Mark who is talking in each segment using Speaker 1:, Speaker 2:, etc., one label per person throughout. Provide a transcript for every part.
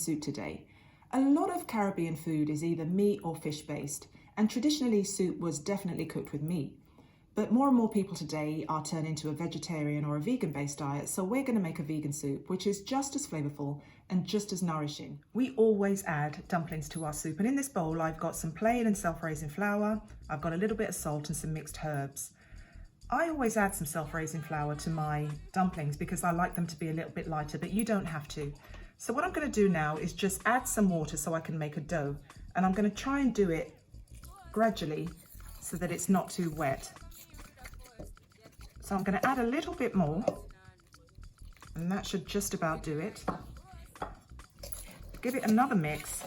Speaker 1: soup today. A lot of Caribbean food is either meat or fish based, and traditionally soup was definitely cooked with meat. But more and more people today are turning to a vegetarian or a vegan based diet, so we're going to make a vegan soup which is just as flavourful and just as nourishing. We always add dumplings to our soup, and in this bowl I've got some plain and self-raising flour, I've got a little bit of salt and some mixed herbs. I always add some self-raising flour to my dumplings because I like them to be a little bit lighter, but you don't have to. So what I'm going to do now is just add some water so I can make a dough, and I'm going to try and do it gradually so that it's not too wet. So I'm going to add a little bit more, and that should just about do it. Give it another mix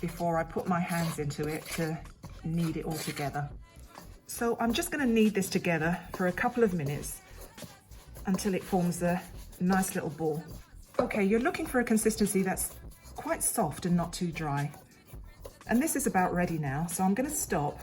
Speaker 1: before I put my hands into it to knead it all together. So I'm just going to knead this together for a couple of minutes until it forms a nice little ball. Okay, you're looking for a consistency that's quite soft and not too dry. And this is about ready now, so I'm going to stop.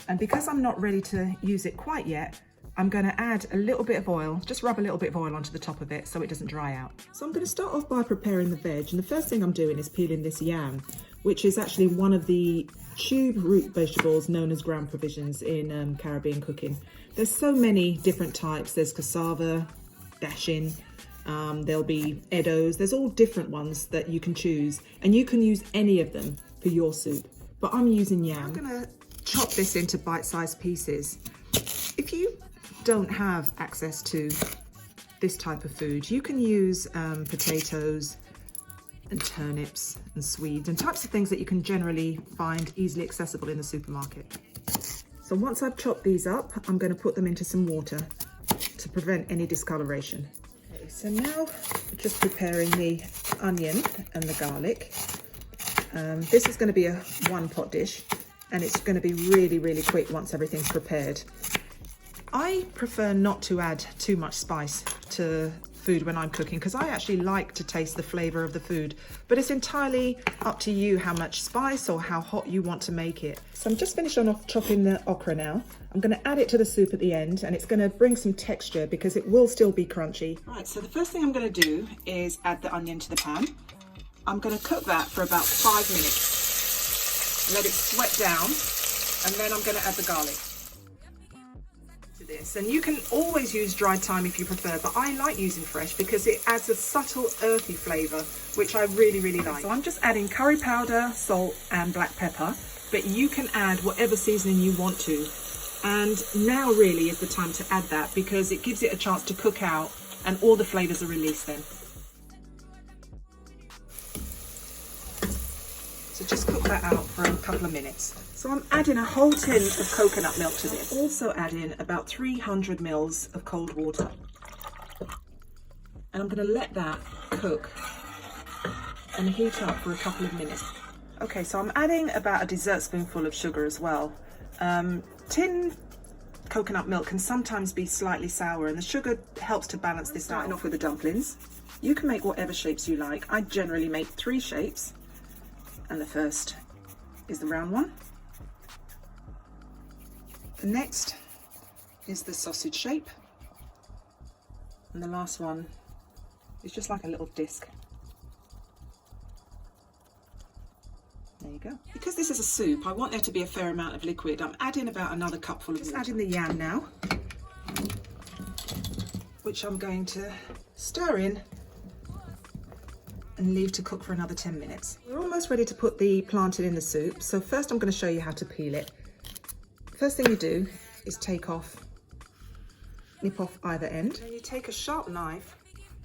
Speaker 1: And because I'm not ready to use it quite yet, I'm going to add a little bit of oil, just rub a little bit of oil onto the top of it so it doesn't dry out. So I'm going to start off by preparing the veg, and the first thing I'm doing is peeling this yam, which is actually one of the tube root vegetables known as ground provisions in Caribbean cooking. There's so many different types. There's cassava, dashing, there'll be eddos, there's all different ones that you can choose, and you can use any of them for your soup, but I'm using yam. I'm gonna chop this into bite-sized pieces. If you don't have access to this type of food, you can use potatoes and turnips and swedes and types of things that you can generally find easily accessible in the supermarket. So once I've chopped these up, I'm going to put them into some water to prevent any discoloration. Okay, so now just preparing the onion and the garlic. This is going to be a one-pot dish, and it's going to be really quick once everything's prepared. I prefer not to add too much spice to food when I'm cooking because I actually like to taste the flavour of the food, but it's entirely up to you how much spice or how hot you want to make it. So I'm just finished off chopping the okra now. I'm going to add it to the soup at the end, and it's going to bring some texture because it will still be crunchy. Right, so the first thing I'm going to do is add the onion to the pan. I'm going to cook that for about 5 minutes. Let it sweat down, and then I'm going to add the garlic to this. And you can always use dried thyme if you prefer, but I like using fresh because it adds a subtle earthy flavour, which I really like. So I'm just adding curry powder, salt and black pepper, but you can add whatever seasoning you want to. And now really is the time to add that because it gives it a chance to cook out and all the flavours are released then. So just cook that out for a couple of minutes. So I'm adding a whole tin of coconut milk to this. Also adding about 300 mils of cold water. And I'm going to let that cook and heat up for a couple of minutes. Okay, so I'm adding about a dessert spoonful of sugar as well. Tin coconut milk can sometimes be slightly sour, and the sugar helps to balance this out. Starting off with the dumplings. You can make whatever shapes you like. I generally make 3 shapes. And the first is the round one. The next is the sausage shape. And the last one is just like a little disc. There you go. Because this is a soup, I want there to be a fair amount of liquid. I'm adding about another cupful of water. Just adding the yam now, which I'm going to stir in and leave to cook for another 10 minutes. We're almost ready to put the plantain in the soup. So first I'm going to show you how to peel it. First thing you do is nip off either end. And you take a sharp knife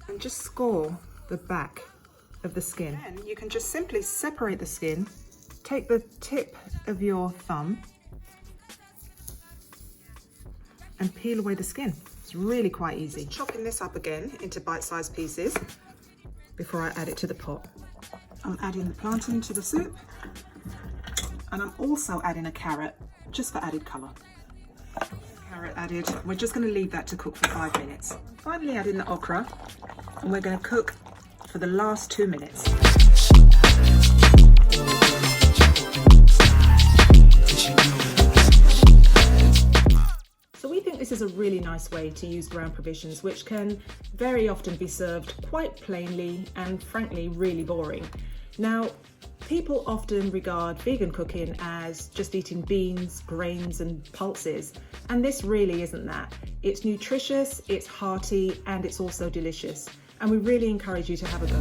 Speaker 1: and just score the back of the skin. Then you can just simply separate the skin, take the tip of your thumb and peel away the skin. It's really quite easy. Just chopping this up again into bite-sized pieces before I add it to the pot. I'm adding the plantain to the soup, and I'm also adding a carrot just for added colour. Carrot added. We're just going to leave that to cook for 5 minutes. Finally adding the okra, and we're going to cook for the last 2 minutes. So we think this is a really nice way to use ground provisions, which can very often be served quite plainly and frankly really boring. Now, people often regard vegan cooking as just eating beans, grains and pulses, and this really isn't that. It's nutritious, it's hearty, and it's also delicious, and we really encourage you to have a go.